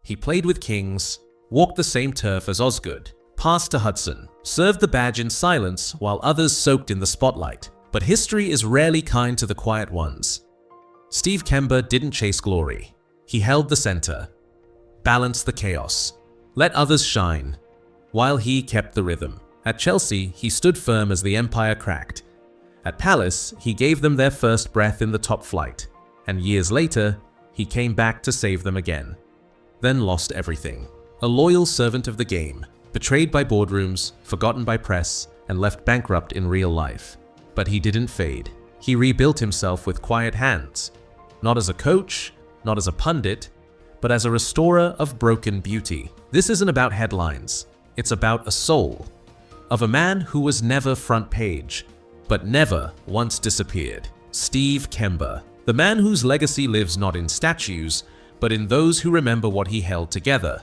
He played with kings, walked the same turf as Osgood, passed to Hudson, served the badge in silence while others soaked in the spotlight. But history is rarely kind to the quiet ones. Steve Kember didn't chase glory. He held the center, balanced the chaos, let others shine, while he kept the rhythm. At Chelsea, he stood firm as the empire cracked. At Palace, he gave them their first breath in the top flight, and years later, he came back to save them again. Then lost everything. A loyal servant of the game, betrayed by boardrooms, forgotten by press, and left bankrupt in real life. But he didn't fade. He rebuilt himself with quiet hands, not as a coach, not as a pundit, but as a restorer of broken beauty. This isn't about headlines. It's about a soul, of a man who was never front page, but never once disappeared. Steve Kember, the man whose legacy lives not in statues, but in those who remember what he held together.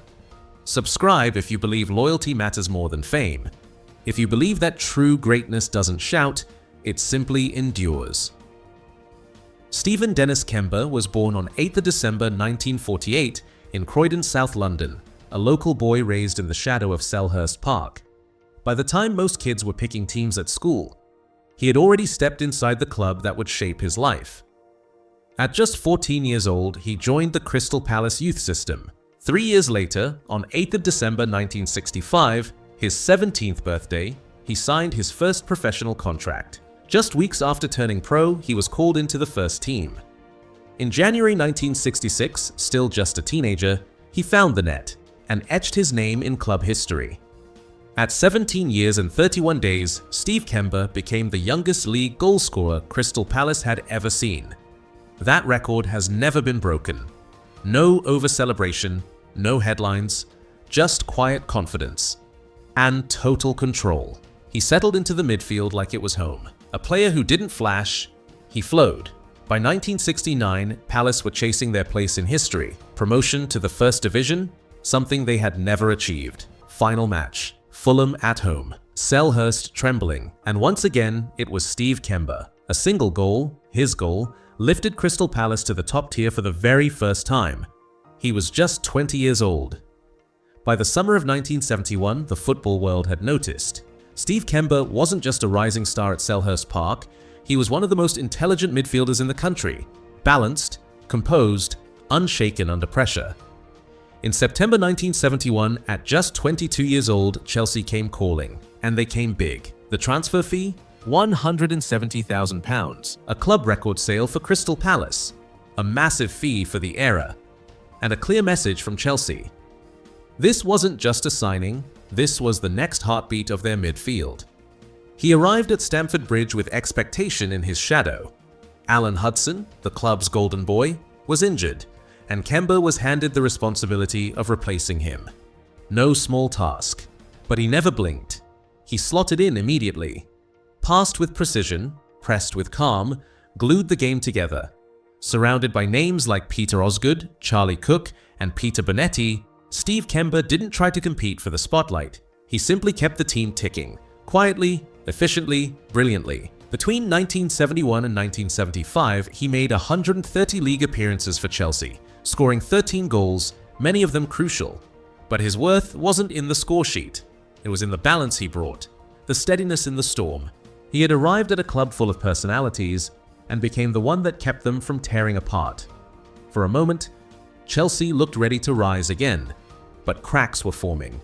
Subscribe if you believe loyalty matters more than fame. If you believe that true greatness doesn't shout, it simply endures. Stephen Dennis Kember was born on 8th December 1948 in Croydon, South London, a local boy raised in the shadow of Selhurst Park. By the time most kids were picking teams at school, he had already stepped inside the club that would shape his life. At just 14 years old, he joined the Crystal Palace youth system. 3 years later, on 8th December 1965, his 17th birthday, he signed his first professional contract. Just weeks after turning pro, he was called into the first team. In January 1966, still just a teenager, he found the net and etched his name in club history. At 17 years and 31 days, Steve Kember became the youngest league goalscorer Crystal Palace had ever seen. That record has never been broken. No over-celebration, no headlines, just quiet confidence and total control. He settled into the midfield like it was home. A player who didn't flash, he flowed. By 1969, Palace were chasing their place in history. Promotion to the First Division, something they had never achieved. Final match, Fulham at home, Selhurst trembling, and once again, it was Steve Kember. A single goal, his goal, lifted Crystal Palace to the top tier for the very first time. He was just 20 years old. By the summer of 1971, the football world had noticed. Steve Kember wasn't just a rising star at Selhurst Park, he was one of the most intelligent midfielders in the country, balanced, composed, unshaken under pressure. In September 1971, at just 22 years old, Chelsea came calling, and they came big. The transfer fee? £170,000, a club record sale for Crystal Palace, a massive fee for the era, and a clear message from Chelsea. This wasn't just a signing, this was the next heartbeat of their midfield. He arrived at Stamford Bridge with expectation in his shadow. Alan Hudson, the club's golden boy, was injured, and Kember was handed the responsibility of replacing him. No small task, but he never blinked. He slotted in immediately. Passed with precision, pressed with calm, glued the game together. Surrounded by names like Peter Osgood, Charlie Cook, and Peter Bonetti, Steve Kember didn't try to compete for the spotlight. He simply kept the team ticking, quietly, efficiently, brilliantly. Between 1971 and 1975, he made 130 league appearances for Chelsea, scoring 13 goals, many of them crucial. But his worth wasn't in the score sheet. It was in the balance he brought, the steadiness in the storm. He had arrived at a club full of personalities and became the one that kept them from tearing apart. For a moment, Chelsea looked ready to rise again, but cracks were forming,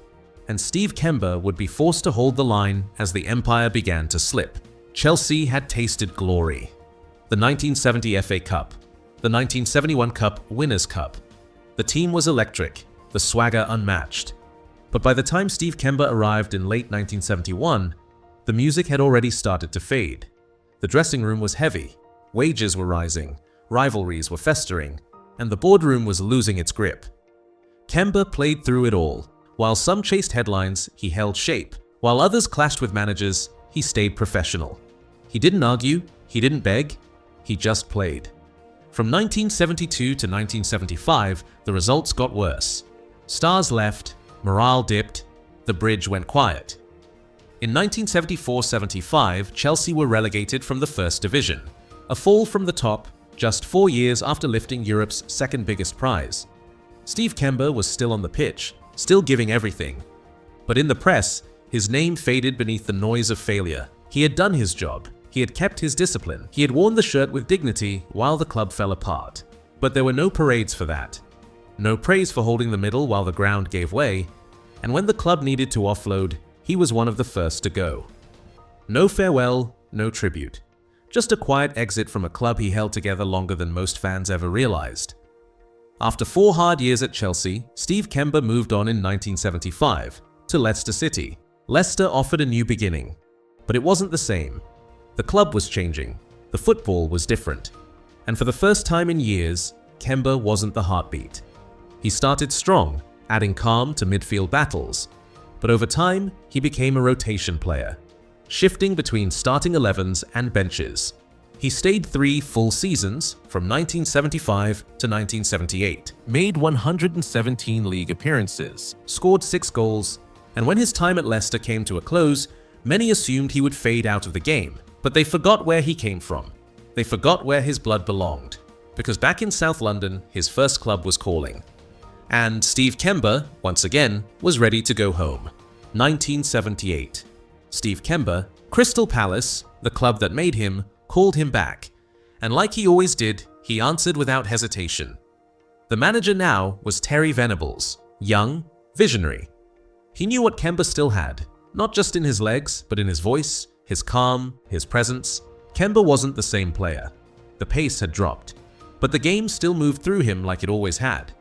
and Steve Kember would be forced to hold the line as the empire began to slip. Chelsea had tasted glory. The 1970 FA Cup, the 1971 Cup Winners' Cup. The team was electric, the swagger unmatched. But by the time Steve Kember arrived in late 1971, the music had already started to fade. The dressing room was heavy, wages were rising, rivalries were festering, and the boardroom was losing its grip. Kember played through it all. While some chased headlines, he held shape. While others clashed with managers, he stayed professional. He didn't argue, he didn't beg, he just played. From 1972 to 1975, the results got worse. Stars left, morale dipped, the bridge went quiet. In 1974-75, Chelsea were relegated from the First Division, a fall from the top just 4 years after lifting Europe's second biggest prize. Steve Kember was still on the pitch, still giving everything. But in the press, his name faded beneath the noise of failure. He had done his job. He had kept his discipline. He had worn the shirt with dignity while the club fell apart. But there were no parades for that. No praise for holding the middle while the ground gave way. And when the club needed to offload, he was one of the first to go. No farewell, no tribute. Just a quiet exit from a club he held together longer than most fans ever realized. After 4 hard years at Chelsea, Steve Kember moved on in 1975 to Leicester City. Leicester offered a new beginning, but it wasn't the same. The club was changing. The football was different. And for the first time in years, Kember wasn't the heartbeat. He started strong, adding calm to midfield battles. But over time, he became a rotation player, shifting between starting 11s and benches. He stayed 3 full seasons from 1975 to 1978, made 117 league appearances, scored 6 goals, and when his time at Leicester came to a close, many assumed he would fade out of the game. But they forgot where he came from. They forgot where his blood belonged, because back in South London, his first club was calling. And Steve Kember, once again, was ready to go home. 1978. Steve Kember, Crystal Palace, the club that made him, called him back. And like he always did, he answered without hesitation. The manager now was Terry Venables, young, visionary. He knew what Kember still had, not just in his legs, but in his voice, his calm, his presence. Kember wasn't the same player. The pace had dropped, but the game still moved through him like it always had.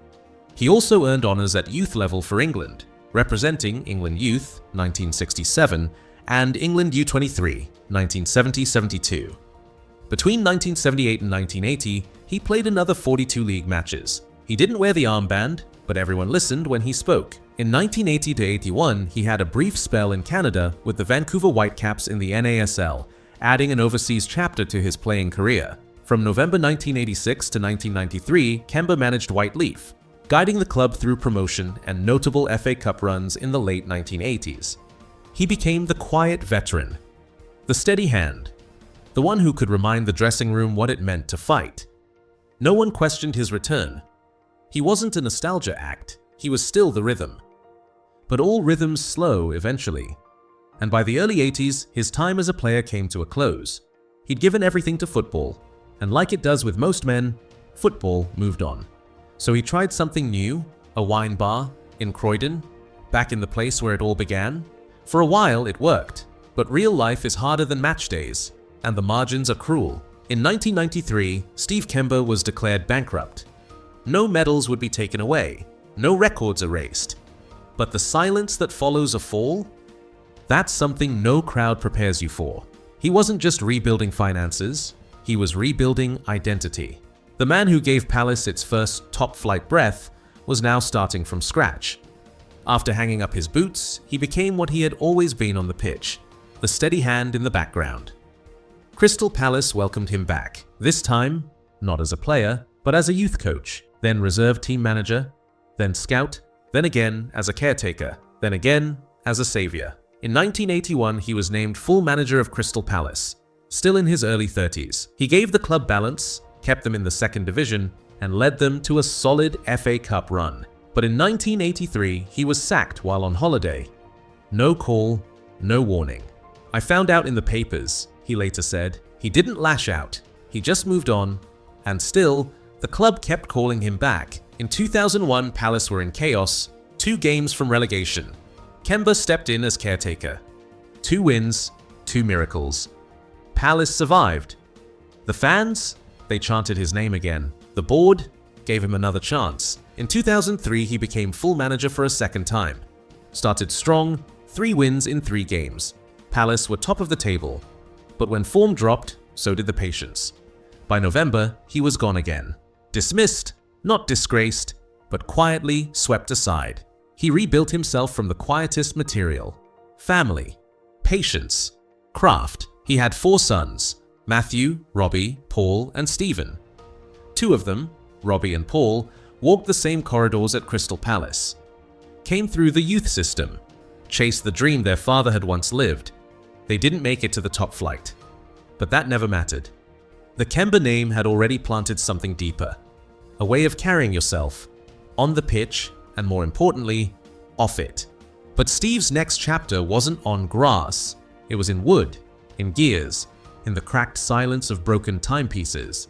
He also earned honours at youth level for England, representing England Youth 1967 and England U23 1970-72. Between 1978 and 1980, he played another 42 league matches. He didn't wear the armband, but everyone listened when he spoke. In 1980-81, he had a brief spell in Canada with the Vancouver Whitecaps in the NASL, adding an overseas chapter to his playing career. From November 1986 to 1993, Kember managed White Leaf, guiding the club through promotion and notable FA Cup runs in the late 1980s. He became the quiet veteran, the steady hand, the one who could remind the dressing room what it meant to fight. No one questioned his return. He wasn't a nostalgia act, he was still the rhythm. But all rhythms slow eventually. And by the early 80s, his time as a player came to a close. He'd given everything to football, and like it does with most men, football moved on. So he tried something new, a wine bar in Croydon, back in the place where it all began. For a while it worked, but real life is harder than match days, and the margins are cruel. In 1993, Steve Kember was declared bankrupt. No medals would be taken away, no records erased. But the silence that follows a fall? That's something no crowd prepares you for. He wasn't just rebuilding finances, he was rebuilding identity. The man who gave Palace its first top-flight breath was now starting from scratch. After hanging up his boots, he became what he had always been on the pitch, the steady hand in the background. Crystal Palace welcomed him back, this time not as a player, but as a youth coach, then reserve team manager, then scout, then again as a caretaker, then again as a savior. In 1981, he was named full manager of Crystal Palace. Still in his early 30s, he gave the club balance, kept them in the second division, and led them to a solid FA Cup run. But in 1983, he was sacked while on holiday. No call, no warning. I found out in the papers, he later said. He didn't lash out, he just moved on, and still, the club kept calling him back. In 2001, Palace were in chaos, 2 games from relegation. Kember stepped in as caretaker. 2 wins, 2 miracles. Palace survived. The fans? They chanted his name again. The board gave him another chance. In 2003, he became full manager for a second time. Started strong, 3 wins in 3 games. Palace were top of the table. But when form dropped, so did the patience. By November, he was gone again. Dismissed, not disgraced, but quietly swept aside. He rebuilt himself from the quietest material: family, patience, craft. He had 4 sons: Matthew, Robbie, Paul, and Stephen. 2 of them, Robbie and Paul, walked the same corridors at Crystal Palace, came through the youth system, chased the dream their father had once lived. They didn't make it to the top flight, but that never mattered. The Kember name had already planted something deeper, a way of carrying yourself, on the pitch, and more importantly, off it. But Steve's next chapter wasn't on grass. It was in wood, in gears, in the cracked silence of broken timepieces.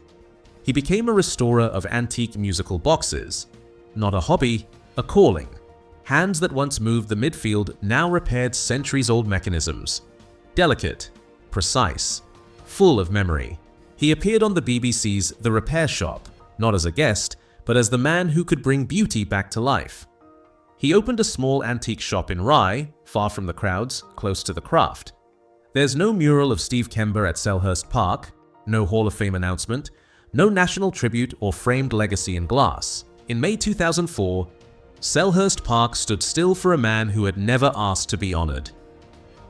He became a restorer of antique musical boxes. Not a hobby, a calling. Hands that once moved the midfield now repaired centuries-old mechanisms. Delicate, precise, full of memory. He appeared on the BBC's The Repair Shop, not as a guest, but as the man who could bring beauty back to life. He opened a small antique shop in Rye, far from the crowds, close to the craft. There's no mural of Steve Kember at Selhurst Park, no Hall of Fame announcement, no national tribute or framed legacy in glass. In May 2004, Selhurst Park stood still for a man who had never asked to be honored.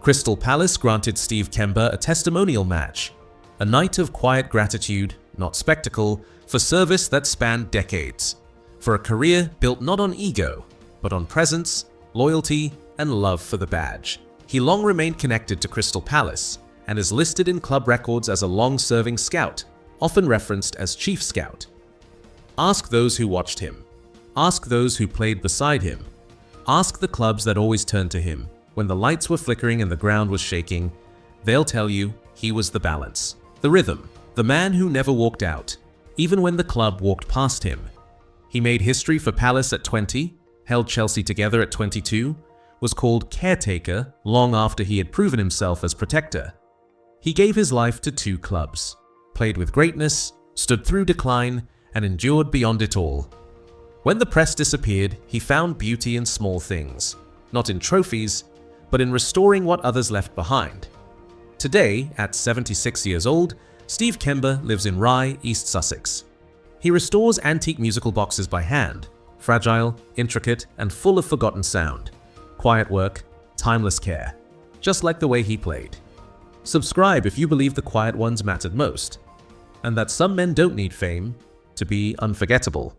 Crystal Palace granted Steve Kember a testimonial match, a night of quiet gratitude, not spectacle, for service that spanned decades, for a career built not on ego, but on presence, loyalty, and love for the badge. He long remained connected to Crystal Palace and is listed in club records as a long-serving scout, often referenced as Chief Scout. Ask those who watched him. Ask those who played beside him. Ask the clubs that always turned to him when the lights were flickering and the ground was shaking. They'll tell you he was the balance, the rhythm, the man who never walked out, even when the club walked past him. He made history for Palace at 20, held Chelsea together at 22, was called caretaker long after he had proven himself as protector. He gave his life to two clubs, played with greatness, stood through decline, and endured beyond it all. When the press disappeared, he found beauty in small things, not in trophies, but in restoring what others left behind. Today, at 76 years old, Steve Kember lives in Rye, East Sussex. He restores antique musical boxes by hand, fragile, intricate, and full of forgotten sound. Quiet work, timeless care, just like the way he played. Subscribe if you believe the quiet ones mattered most, and that some men don't need fame to be unforgettable.